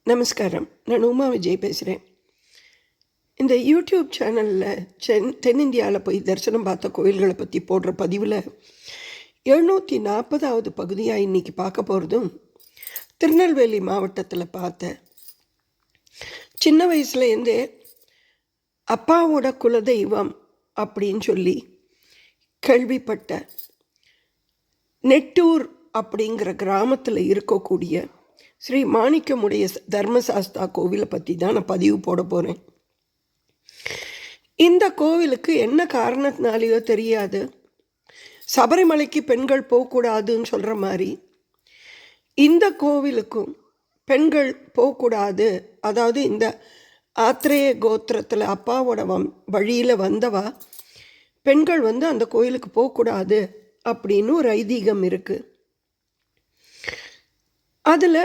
நமஸ்காரம். நான் உமா விஜய் பேசுகிறேன். இந்த யூடியூப் சேனலில் தென்னிந்தியாவில் போய் தரிசனம் பார்த்த கோயில்களை பற்றி போடுற பதிவில் 740வது பகுதியாக இன்றைக்கி பார்க்க போகிறதும் திருநெல்வேலி மாவட்டத்தில் பார்த்தேன். சின்ன வயசுலேருந்தே அப்பாவோட குலதெய்வம் அப்படின்னு சொல்லி கேள்விப்பட்ட நெட்டூர் அப்படிங்கிற கிராமத்தில் இருக்கக்கூடிய ஸ்ரீ மாணிக்கமுடைய தர்மசாஸ்தா கோவிலை பற்றி தான் நான் பதிவு போட போகிறேன். இந்த கோவிலுக்கு என்ன காரணத்தினாலேயோ தெரியாது, சபரிமலைக்கு பெண்கள் போகக்கூடாதுன்னு சொல்கிற மாதிரி இந்த கோவிலுக்கும் பெண்கள் போகக்கூடாது, அதாவது இந்த ஆத்ரேய கோத்திரத்தில் அப்பாவோட வழியில் வந்தவா பெண்கள் அந்த கோயிலுக்கு போகக்கூடாது அப்படின்னு ஒரு ஐதீகம் இருக்குது. அதில்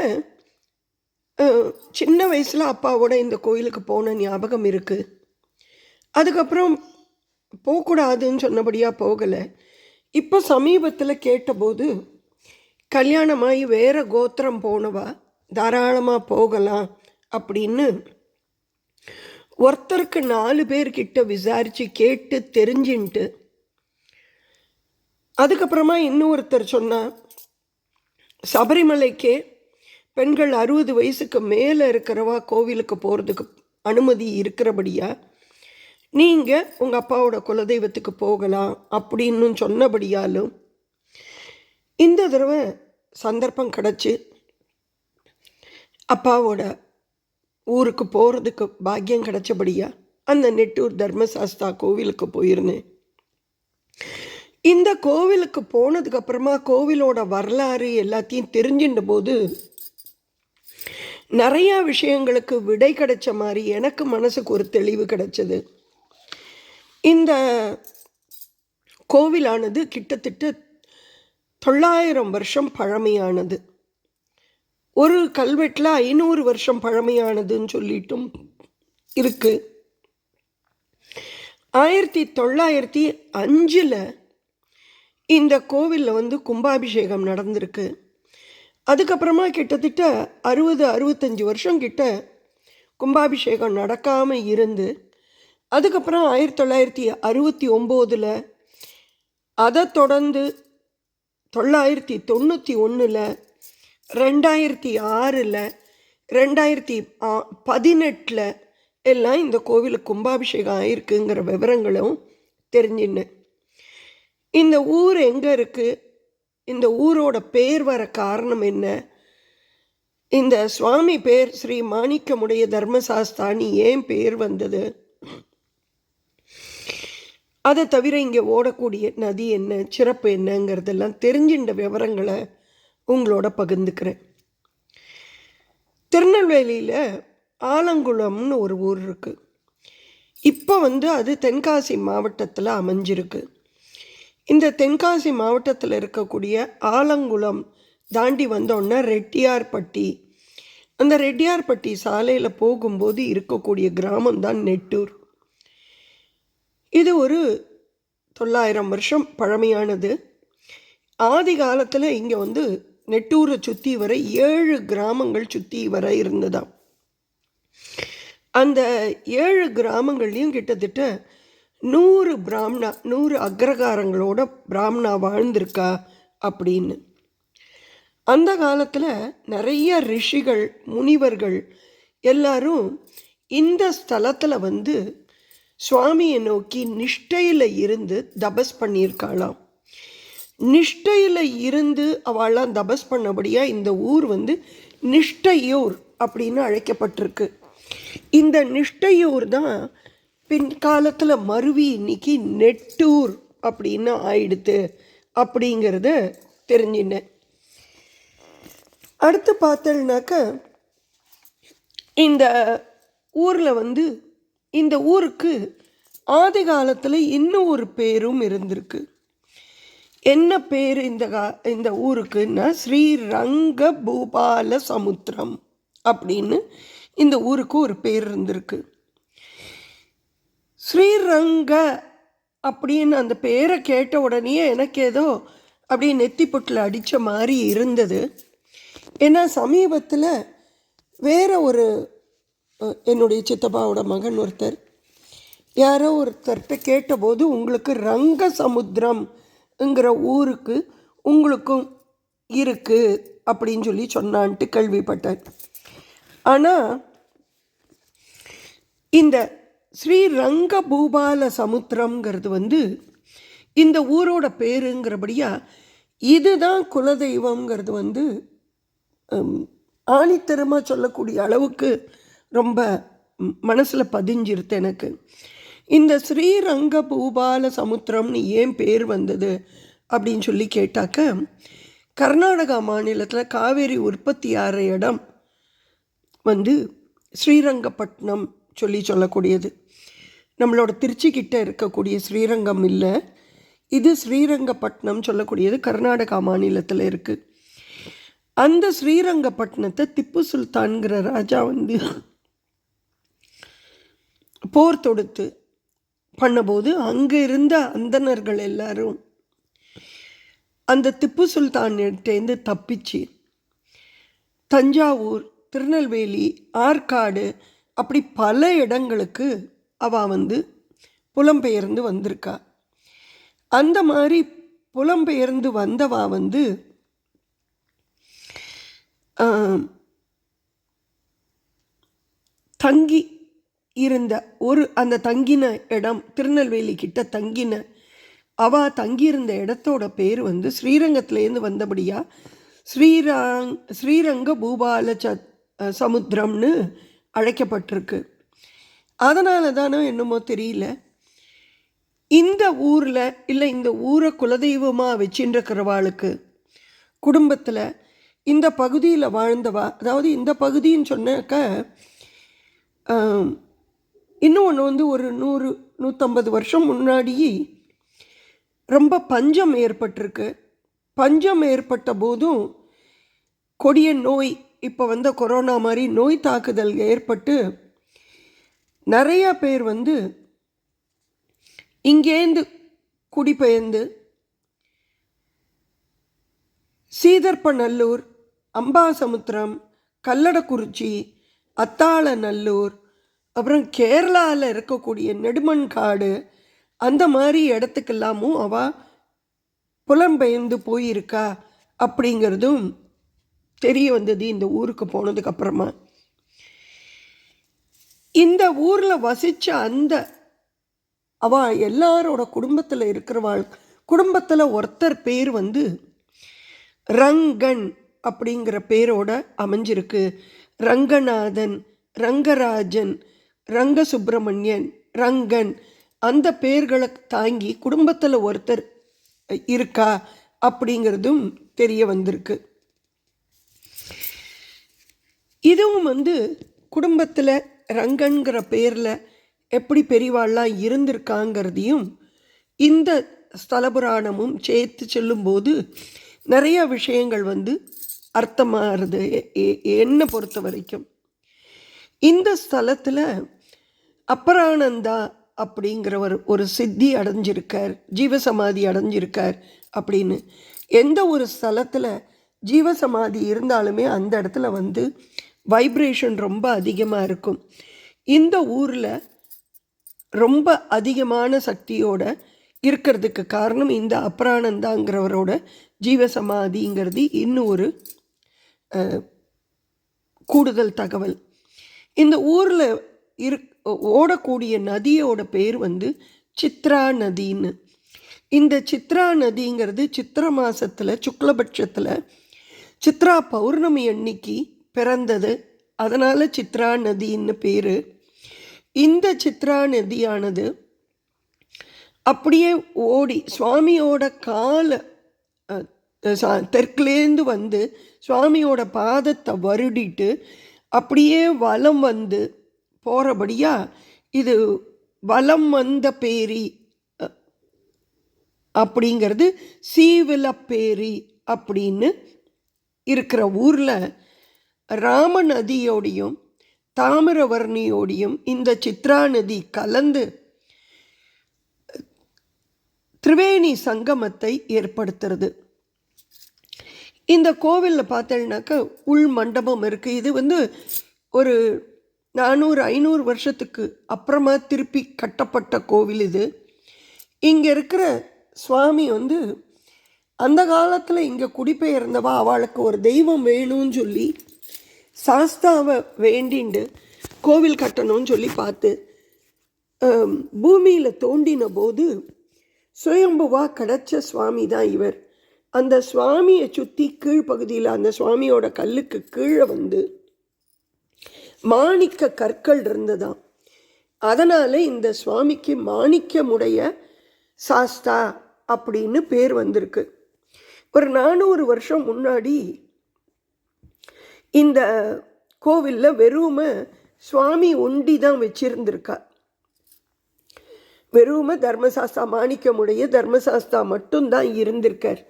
சின்ன வயசில் அப்பாவோட இந்த கோயிலுக்கு போன ஞாபகம் இருக்குது. அதுக்கப்புறம் போகக்கூடாதுன்னு சொன்னபடியாக போகலை. இப்போ சமீபத்தில் கேட்டபோது கல்யாணமாகி வேறு கோத்திரம் போனவா தாராளமாக போகலாம் அப்படின்னு ஒருத்தருக்கு 4 பேர்கிட்ட விசாரித்து கேட்டு தெரிஞ்சுன்ட்டு அதுக்கப்புறமா இன்னொருத்தர் சொன்னால் சபரிமலைக்கே பெண்கள் 60 வயசுக்கு மேலே இருக்கிறவா கோவிலுக்கு போகிறதுக்கு அனுமதி இருக்கிறபடியா நீங்கள் உங்கள் அப்பாவோட குலதெய்வத்துக்கு போகலாம் அப்படின்னு சொன்னபடியாலும் இந்த தடவை சந்தர்ப்பம் கிடச்சி அப்பாவோட ஊருக்கு போகிறதுக்கு பாக்கியம் கிடச்சபடியா அந்த நெட்டூர் தர்மசாஸ்தா கோவிலுக்கு போயிருந்தேன். இந்த கோவிலுக்கு போனதுக்கப்புறமா கோவிலோட வரலாறு எல்லாத்தையும் தெரிஞ்சின்ற போது நிறையா விஷயங்களுக்கு விடை கிடைச்ச மாதிரி எனக்கு மனசுக்கு ஒரு தெளிவு கிடைச்சது. இந்த கோவிலானது கிட்டத்தட்ட 900 வருஷம் பழமையானது. ஒரு கல்வெட்டில் 500 வருஷம் பழமையானதுன்னு சொல்லிட்டும் இருக்குது. 1905 இந்த கோவிலில் கும்பாபிஷேகம் நடந்திருக்கு. அதுக்கப்புறமா கிட்டத்தட்ட 60-65 வருஷம் கிட்ட கும்பாபிஷேகம் நடக்காமல் இருந்து அதுக்கப்புறம் 1969 அதை தொடர்ந்து 991 2006 2018 எல்லாம் இந்த கோவிலுக்கு கும்பாபிஷேகம் ஆயிருக்குங்கிற விவரங்களும் தெரிஞ்சினேன். இந்த ஊர் எங்கே இருக்குது, இந்த ஊரோட பேர் வர காரணம் என்ன, இந்த சுவாமி பேர் ஸ்ரீ மாணிக்கமுடைய தர்மசாஸ்தானி ஏன் பேர் வந்தது, அதை தவிர இங்கே ஓடக்கூடிய நதி என்ன, சிறப்பு என்னங்கிறதெல்லாம் தெரிஞ்சின்ற விவரங்களை உங்களோட பகிர்ந்துக்கிறேன். திருநெல்வேலியில் ஆலங்குளம்னு ஒரு ஊர் இருக்குது. இப்போ அது தென்காசி மாவட்டத்தில் அமைஞ்சிருக்கு. இந்த தென்காசி மாவட்டத்தில் இருக்கக்கூடிய ஆலங்குளம் தாண்டி வந்தோன்னா ரெட்டியார்பட்டி, அந்த ரெட்டியார்பட்டி சாலையில் போகும்போது இருக்கக்கூடிய கிராமம்தான் நெட்டூர். இது ஒரு 900 வருஷம் பழமையானது. ஆதி காலத்தில் இங்கே நெட்டூரை சுற்றி வர 7 கிராமங்கள் சுற்றி வர இருந்ததாம். அந்த 7 கிராமங்கள்லேயும் கிட்டத்தட்ட 100 பிராமணா 100 அக்ரகாரங்களோட பிராமணா வாழ்ந்திருக்கா அப்படின்னு. அந்த காலத்தில் நிறைய ரிஷிகள் முனிவர்கள் எல்லாரும் இந்த ஸ்தலத்தில் சுவாமியை நோக்கி நிஷ்டையில் இருந்து தபஸ் பண்ணியிருக்காளாம். நிஷ்டையில் இருந்து அவளாம் தபஸ் பண்ணபடியாக இந்த ஊர் நிஷ்டையூர் அப்படின்னு அழைக்கப்பட்டிருக்கு. இந்த நிஷ்டையூர் தான் பின்காலத்தில் மருவி இன்னைக்கு நெட்டூர் அப்படின்னு ஆயிடுத்து அப்படிங்கிறத தெரிஞ்சினேன். அடுத்து பார்த்தேன்னாக்க இந்த ஊரில் இந்த ஊருக்கு ஆதி காலத்தில் இன்னும் ஒரு பேரும் இருந்திருக்கு. என்ன பேர் இந்த ஊருக்குன்னா ஸ்ரீரங்க பூபால சமுத்திரம் அப்படின்னு இந்த ஊருக்கு ஒரு பேர் இருந்திருக்கு. ஸ்ரீரங்க அப்படின்னு அந்த பேரை கேட்ட உடனே எனக்கு ஏதோ அப்படியே நெத்திப்பொட்டில் அடித்த மாதிரி இருந்தது. ஏன்னா சமீபத்தில் வேற ஒரு என்னுடைய சித்தப்பாவோட மகன் ஒருத்தர் யாரோ ஒருத்தர்கிட்ட கேட்டபோது உங்களுக்கு ரங்க சமுத்திரம்ங்கிற ஊருக்கு உங்களுக்கும் இருக்குது அப்படின்னு சொல்லி சொன்னான்ட்டு கேள்விப்பட்டேன். ஆனால் இந்த ஸ்ரீரங்க பூபால சமுத்திரம்ங்கிறது இந்த ஊரோட பேருங்கிறபடியா இதுதான் குலதெய்வம்ங்கிறது ஆணித்தரமாக சொல்லக்கூடிய அளவுக்கு ரொம்ப மனசில் பதிஞ்சிருது எனக்கு. இந்த ஸ்ரீரங்க பூபால சமுத்திரம்னு ஏன் பேர் வந்தது அப்படின்னு சொல்லி கேட்டாக்க, கர்நாடகா மாநிலத்தில் காவேரி உற்பத்தி ஆகிற இடம் ஸ்ரீரங்கப்பட்டினம் சொல்லக்கூடியது. நம்மளோட திருச்சிக்கிட்ட இருக்கக்கூடிய ஸ்ரீரங்கம் இல்லை, இது ஸ்ரீரங்கப்பட்டினம் சொல்லக்கூடியது கர்நாடகா மாநிலத்தில் இருக்குது. அந்த ஸ்ரீரங்கப்பட்டினத்தை திப்பு சுல்தான்கிற ராஜா போர் தொடுத்து பண்ணபோது அங்கே இருந்த அந்தணர்கள் எல்லாரும் அந்த திப்பு சுல்தான்கிட்டேருந்து தப்பிச்சு தஞ்சாவூர், திருநெல்வேலி, ஆற்காடு அப்படி பல இடங்களுக்கு அவள் புலம்பெயர்ந்து வந்திருக்கா. அந்த மாதிரி புலம்பெயர்ந்து வந்தவா தங்கி இருந்த அந்த தங்கின இடம் திருநெல்வேலி கிட்ட அவள் தங்கியிருந்த இடத்தோட பேர் ஸ்ரீரங்கத்திலேருந்து வந்தபடியா ஸ்ரீரங்க பூபால சமுத்திரம்னு அழைக்கப்பட்டிருக்கு. அதனால தானோ என்னமோ தெரியல, இந்த ஊரில் இல்லை இந்த ஊரை குலதெய்வமாக வச்சுருக்கிறவாளுக்கு குடும்பத்தில் இந்த பகுதியில் வாழ்ந்தவா, அதாவது இந்த பகுதின்னு சொன்னாக்க இன்னும் ஒன்று ஒரு 100-150 வருஷம் முன்னாடி ரொம்ப பஞ்சம் ஏற்பட்டிருக்கு. பஞ்சம் ஏற்பட்ட போதும் கொடிய நோய், இப்போ கொரோனா மாதிரி நோய் தாக்குதல் ஏற்பட்டு நிறைய பேர் இங்கேருந்து குடிபெயர்ந்து சீதர்ப்பநல்லூர், அம்பாசமுத்திரம், கல்லடக்குறிச்சி, அத்தாளநல்லூர், அப்புறம் கேரளாவில் இருக்கக்கூடிய நெடுமண்காடு அந்த மாதிரி இடத்துக்கெல்லாமும் அவள் புலம்பெயர்ந்து போயிருக்கா அப்படிங்கிறதும் தெரிய வந்தது இந்த ஊருக்கு போனதுக்கப்புறமா. இந்த ஊரில் வசித்த அந்த அவள் எல்லாரோட குடும்பத்தில் இருக்கிறவாள் குடும்பத்தில் ஒருத்தர் பேர் ரங்கன் அப்படிங்கிற பேரோட அமைஞ்சிருக்கு. ரங்கநாதன், ரங்கராஜன், ரங்கசுப்பிரமணியன், ரங்கன் அந்த பேர்களை தாங்கி குடும்பத்தில் ஒருத்தர் இருக்கா அப்படிங்கிறதும் தெரிய வந்திருக்கு. இதுவும் குடும்பத்தில் ரங்கன்கிற பேரில் எப்படி பெரியவாள்லாம் இருந்திருக்காங்கிறதையும் இந்த ஸ்தல புராணமும் சேர்த்து சொல்லும்போது நிறைய விஷயங்கள் அர்த்தமாகிறது என்னை பொறுத்த வரைக்கும். இந்த ஸ்தலத்தில் அப்பரானந்தா அப்படிங்கிறவர் ஒரு சித்தி அடைஞ்சிருக்கார், ஜீவசமாதி அடைஞ்சிருக்கார் அப்படின்னு. எந்த ஒரு ஸ்தலத்தில் ஜீவசமாதி இருந்தாலுமே அந்த இடத்துல வைப்ரேஷன் ரொம்ப அதிகமாக இருக்கும். இந்த ஊரில் ரொம்ப அதிகமான சக்தியோட இருக்கிறதுக்கு காரணம் இந்த அப்பரானந்தாங்கிறவரோட ஜீவசமாதிங்கிறது இன்னும் ஒரு கூடுதல் தகவல். இந்த ஊரில் ஓடக்கூடிய நதியோட பேர் சித்ரா நதின்னு. இந்த சித்ரா நதிங்கிறது சித்திர மாதத்தில் சுக்லபட்சத்தில் சித்ரா பௌர்ணமி அன்னைக்கு பிறந்தது, அதனால் சித்ரா நதின்னு பேர். இந்த சித்ரா நதியானது அப்படியே ஓடி சுவாமியோட காலை தெற்குலேருந்து சுவாமியோட பாதத்தை வருடிட்டு அப்படியே வலம் போகிறபடியா இது வலம் வந்த பேரி அப்படிங்கிறது சீவிலப்பேரி அப்படின்னு இருக்கிற ஊரில் ராம நதியோடையும் தாமிரவர்ணியோடையும் இந்த சித்ரா நதி கலந்து திரிவேணி சங்கமத்தை ஏற்படுத்துறது. இந்த கோவிலில் பார்த்தேன்னாக்க உள் மண்டபம் இருக்குது. இது ஒரு 400-500 வருஷத்துக்கு அப்புறமா திருப்பி கட்டப்பட்ட கோவில் இது. இங்கே இருக்கிற சுவாமி வந்து அந்த காலத்தில் இங்கே குடிபெயர்ந்தவா அவளுக்கு ஒரு தெய்வம் வேணும்னு சொல்லி சாஸ்தாவை வேண்டிண்டு கோவில் கட்டணும்னு சொல்லி பார்த்து பூமியில் தோண்டின போது சுயம்புவாக கிடச்ச சுவாமி தான் இவர். அந்த சுவாமியை சுற்றி கீழ்ப்பகுதியில் அந்த சுவாமியோட கல்லுக்கு கீழே வந்து மாணிக்க கற்கள் இருந்ததாம். அதனால் இந்த சுவாமிக்கு மாணிக்கமுடைய சாஸ்தா அப்படின்னு பேர் வந்திருக்கு. ஒரு 400 வருஷம் முன்னாடி இந்த கோவிலில் வெறுமை சுவாமி ஒண்டி தான் வச்சிருந்திருக்கா. வெறுமை தர்மசாஸ்தா, மாணிக்கமுடைய தர்மசாஸ்தா மட்டும்தான் இருந்திருக்கார்.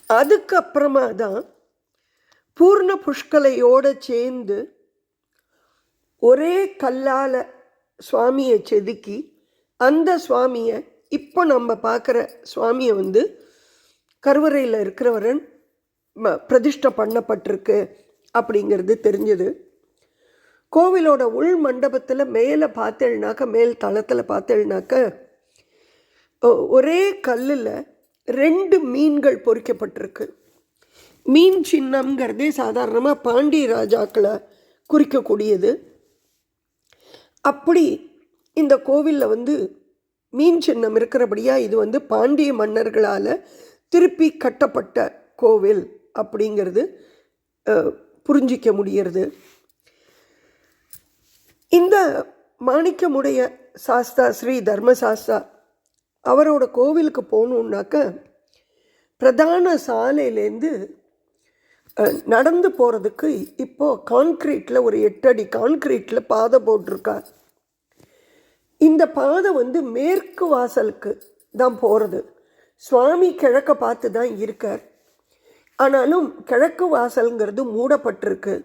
அதுக்கப்புறமா தான் பூர்ண புஷ்கலையோடு சேர்ந்து ஒரே கல்லால் சுவாமியை செதுக்கி அந்த சுவாமியை இப்போ நம்ம பார்க்குற சுவாமியை வந்து கருவறையில் இருக்கிறவரன் பிரதிஷ்டை பண்ணப்பட்டிருக்கு அப்படிங்கிறது தெரிஞ்சது. கோவிலோட உள் மண்டபத்தில் மேலே பார்த்தேன்னாக்க, மேல் தளத்தில் பார்த்தேன்னாக்க ஒரே கல்லில் 2 மீன்கள் பொறிக்கப்பட்டிருக்கு. மீன் சின்னம்ங்கிறதே சாதாரணமாக பாண்டிய ராஜாக்களை குறிக்கக்கூடியது. அப்படி இந்த கோவிலில் வந்து மீன் சின்னம் இருக்கிறபடியாக இது வந்து பாண்டிய மன்னர்களால் திருப்பி கட்டப்பட்ட கோவில் அப்படிங்கிறது புரிஞ்சிக்க முடிகிறது. இந்த மாணிக்கமுடைய சாஸ்தா ஸ்ரீ தர்மசாஸ்தா அவரோட கோவிலுக்கு போகணுன்னாக்க பிரதான சாலையிலேருந்து நடந்து போகிறதுக்கு இப்போது கான்க்ரீட்டில் ஒரு 8 அடி கான்க்ரீட்டில் பாதை போட்டிருக்கார். இந்த பாதை வந்து மேற்கு வாசலுக்கு தான் போகிறது. சுவாமி கிழக்க பார்த்து தான் இருக்கார். ஆனாலும் கிழக்கு வாசல்ங்கிறது மூடப்பட்டிருக்கு.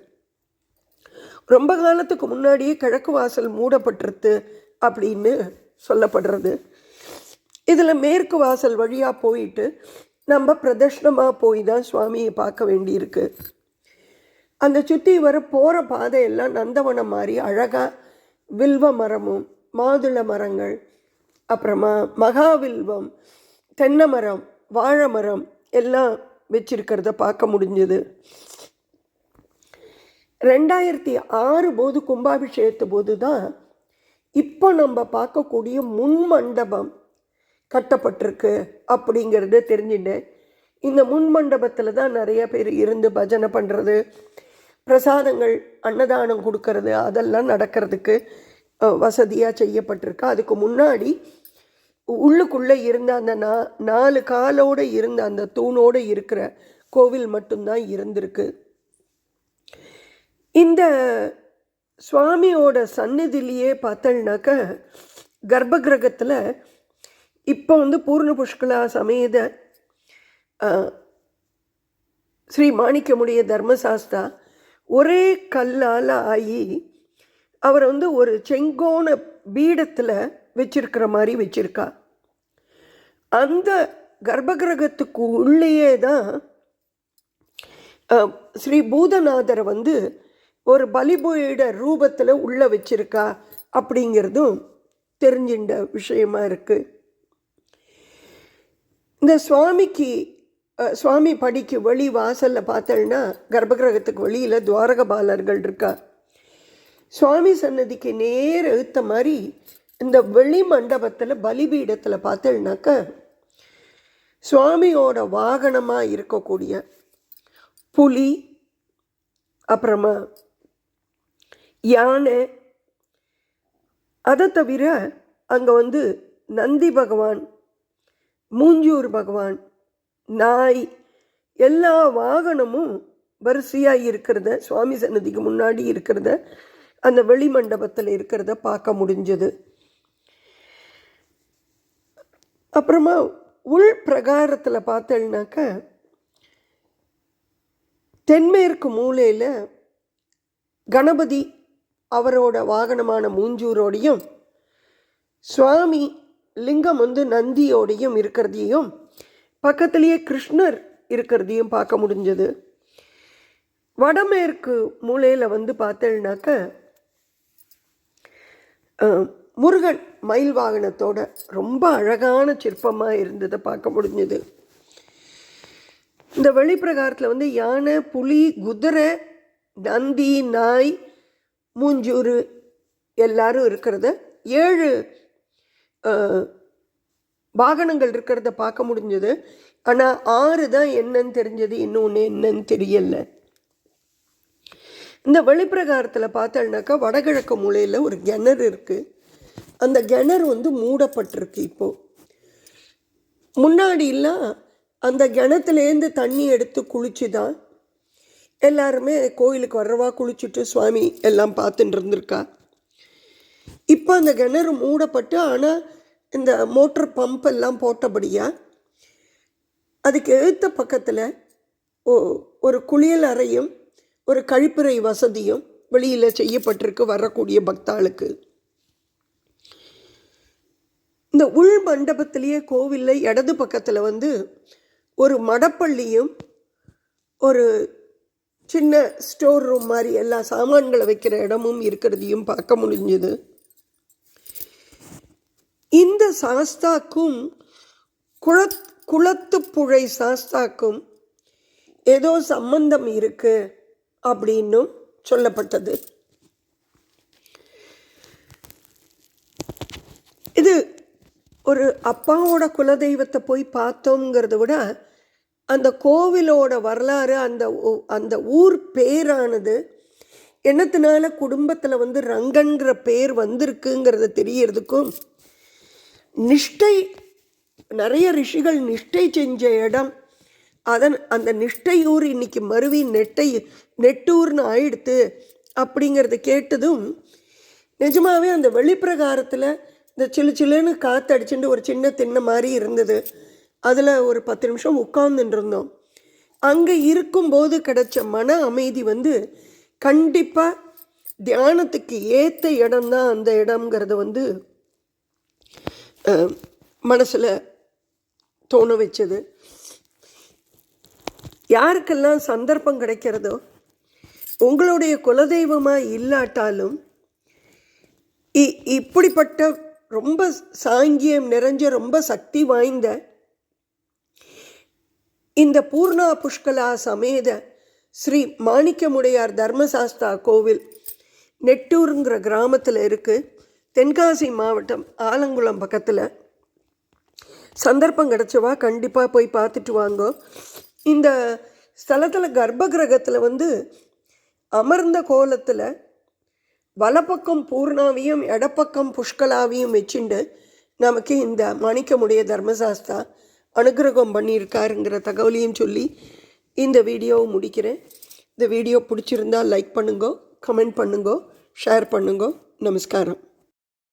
ரொம்ப காலத்துக்கு முன்னாடியே கிழக்கு வாசல் மூடப்பட்டிருக்கு அப்படின்னு சொல்லப்படுறது. இதில் மேற்கு வாசல் வழியாக போயிட்டு நம்ம பிரதட்சணமாக போய் தான் சுவாமியை பார்க்க வேண்டியிருக்கு. அந்த சுற்றி வர போகிற பாதையெல்லாம் நந்தவனம் மாதிரி அழகாக வில்வ மரமும் மாதுளை மரங்கள், அப்புறமா மகாவில்வம், தென்னை மரம், வாழை மரம் எல்லாம் வச்சிருக்கிறத பார்க்க முடிஞ்சது. 2006 போது கும்பாபிஷேகத்து போது தான் இப்போ நம்ம பார்க்கக்கூடிய முன் மண்டபம் கட்டப்பட்டிருக்கு அப்படிங்கிறத தெரிஞ்சுட்டேன். இந்த முன் மண்டபத்தில் தான் நிறைய பேர் இருந்து பஜனை பண்ணுறது, பிரசாதங்கள் அன்னதானம் கொடுக்கறது அதெல்லாம் நடக்கிறதுக்கு வசதியாக செய்யப்பட்டிருக்கு. அதுக்கு முன்னாடி உள்ளுக்குள்ளே இருந்த அந்த 4 காலோடு இருந்த அந்த தூணோடு இருக்கிற கோவில் மட்டும்தான் இருந்திருக்கு. இந்த சுவாமியோட சந்நிதியிலேயே பார்த்தோம்னாக்க கர்ப்பகிரகத்தில் இப்போ வந்து பூர்ண புஷ்கலா சமேத ஸ்ரீ மாணிக்கமுடைய தர்மசாஸ்தா ஒரே கல்லால் ஆகி அவர் வந்து ஒரு செங்கோண பீடத்தில் வச்சிருக்கிற மாதிரி வச்சிருக்கா. அந்த கர்ப்பகிரகத்துக்கு உள்ளேயே தான் ஸ்ரீ பூதநாதரை வந்து ஒரு பலிபீட ரூபத்தில் உள்ளே வச்சிருக்கா அப்படிங்கிறதும் தெரிஞ்சின்ற விஷயமா இருக்குது. இந்த சுவாமி படிக்கு வெளி வாசலில் பார்த்தோன்னா கர்ப்பகிரகத்துக்கு வெளியில் துவாரகபாலர்கள் இருக்கா. சுவாமி சன்னதிக்கு நேர் எழுத்த மாதிரி இந்த வெளி மண்டபத்தில் பலிபீடத்தில் பார்த்தோன்னாக்க சுவாமியோட வாகனமாக இருக்கக்கூடிய புலி, அப்புறமா யானை, அதை தவிர அங்கே வந்து நந்தி பகவான், மூஞ்சூர் பகவான், நாய், எல்லா வாகனமும் வரிசையாக இருக்கிறத சுவாமி சன்னதிக்கு முன்னாடி இருக்கிறத அந்த வெளி மண்டபத்தில் இருக்கிறத பார்க்க முடிஞ்சது. அப்புறமா உள் பிரகாரத்தில் பார்த்தேன்னாக்க தென்மேற்கு மூலையில் கணபதி அவரோட வாகனமான மூஞ்சூரோடையும் சுவாமி லிங்கம் வந்து நந்தியோடையும் இருக்கிறதையும் பக்கத்துலேயே கிருஷ்ணர் இருக்கிறதையும் பார்க்க முடிஞ்சது. வடமேற்கு மூலையில் வந்து பார்த்தேன்னாக்க முருகன் மயில் வாகனத்தோட ரொம்ப அழகான சிற்பமாக இருந்ததை பார்க்க முடிஞ்சது. இந்த வெளிப்பிரகாரத்தில் வந்து யானை, புலி, குதிரை, நந்தி, நாய், மூஞ்சூறு எல்லாரும் இருக்கிறத 7 வாகனங்கள் இருக்கிறத பார்க்க முடிஞ்சது. ஆனால் 6 தான் என்னன்னு தெரிஞ்சது, இன்னொன்று என்னன்னு தெரியல. இந்த வெளிப்பிரகாரத்தில் பார்த்தோம்னாக்கா வடகிழக்கு மூலையில் ஒரு கிணறு இருக்குது. அந்த கிணறு வந்து மூடப்பட்டிருக்கு. இப்போது முன்னாடிலாம் அந்த கிணத்துலேருந்து தண்ணி எடுத்து குளிச்சு தான் எல்லாருமே கோயிலுக்கு வர்றவா குளிச்சுட்டு சுவாமி எல்லாம் பார்த்துட்டு இருந்திருக்கா. இப்போ அந்த கிணறு மூடப்பட்டு, ஆனால் இந்த மோட்டர் பம்ப் எல்லாம் போட்டபடியாக அதுக்கு எழுத்த பக்கத்தில் ஒரு குளியல் அறையும் ஒரு கழிப்பறை வசதியும் வெளியில் செய்யப்பட்டிருக்கு வரக்கூடிய பக்தாளுக்கு. இந்த உள் மண்டபத்திலேயே கோவிலில் இடது பக்கத்தில் வந்து ஒரு மடப்பள்ளியும் ஒரு சின்ன ஸ்டோர் ரூம் மாதிரி எல்லா சாமான்களை வைக்கிற இடமும் இருக்கிறதையும் பார்க்க முடிஞ்சது. இந்த சாஸ்தாக்கும் குளத்துப்புழை சாஸ்தாக்கும் ஏதோ சம்பந்தம் இருக்கு அப்படின்னும் சொல்லப்பட்டது. இது ஒரு அப்பாவோட குலதெய்வத்தை போய் பார்த்தோங்கிறத விட அந்த கோவிலோட வரலாறு, அந்த ஊர் பேரானது என்னத்தினால குடும்பத்தில் வந்து ரங்கன்ற பேர் வந்திருக்குங்கிறத தெரியறதுக்கும், நிஷ்டை நிறைய ரிஷிகள் நிஷ்டை செஞ்ச இடம், அந்த நிஷ்டையூர் இன்னைக்கு மருவி நெட்டூர்னு ஆயிடுத்து அப்படிங்கிறத கேட்டதும் நிஜமாவே அந்த வெளிப்பிரகாரத்தில் இந்த சில்லுன்னு காற்றடிச்சுட்டு ஒரு சின்ன திண்ணை மாதிரி இருந்தது. அதில் ஒரு 10 நிமிஷம் உட்கார்ந்துட்டு இருந்தோம். அங்கே இருக்கும்போது கிடைச்ச மன அமைதி வந்து கண்டிப்பாக தியானத்துக்கு ஏற்ற இடம்தான் அந்த இடம்ங்கிறத வந்து மனசில் தோண வச்சது. யாருக்கெல்லாம் சந்தர்ப்பம் கிடைக்கிறதோ, உங்களுடைய குலதெய்வமாக இல்லாட்டாலும் இப்படிப்பட்ட ரொம்ப சாங்கியம் நிறைஞ்ச ரொம்ப சக்தி வாய்ந்த இந்த பூர்ணா புஷ்கலா சமேத ஸ்ரீ மாணிக்கமுடையார் தர்மசாஸ்தா கோவில் நெட்டூருங்கிற கிராமத்தில் இருக்குது. தென்காசி மாவட்டம் ஆலங்குளம் பக்கத்தில். சந்தர்ப்பம் கிடச்சவா கண்டிப்பாக போய் பார்த்துட்டு வாங்க. இந்த ஸ்தலத்தில் கர்ப்ப கிரகத்தில் வந்து அமர்ந்த கோலத்தில் வலப்பக்கம் பூர்ணாவையும் இடப்பக்கம் புஷ்கலாவையும் வச்சுண்டு நமக்கு இந்த மாணிக்கமுடைய தர்மசாஸ்தா அனுகிரகம் பண்ணியிருக்காருங்கிற தகவலையும் சொல்லி இந்த வீடியோவை முடிக்கிறேன். இந்த வீடியோ பிடிச்சிருந்தால் லைக் பண்ணுங்க, கமெண்ட் பண்ணுங்க, ஷேர் பண்ணுங்க. நமஸ்காரம்.